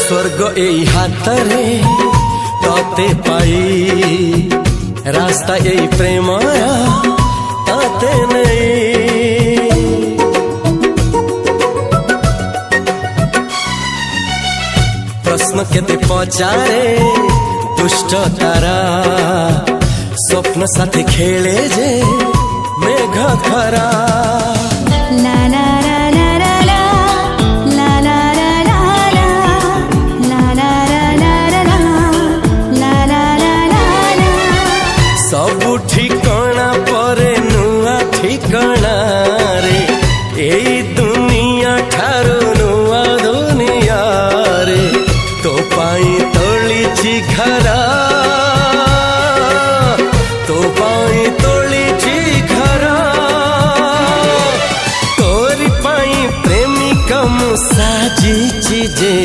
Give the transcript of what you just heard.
स्वर्ग एई हातरे तते पाई रास्ता एई प्रेमया ताते नहीं। प्रश्न केते पचारे दुष्ट तारा स्वप्न साथी खेले जे मेघ खरा। ला ला ला ला ला ला ला ला ला ला ला ला ला ला ला। सबु ठिकाना परे नुआ ठिकाना रे एई दुनिया ठारू नुआ दुनिया रे। तो पाई तोलिछि घरा तो पाई तोलिछि घरा तोरी पाई प्रेमिका मु साजिछि जे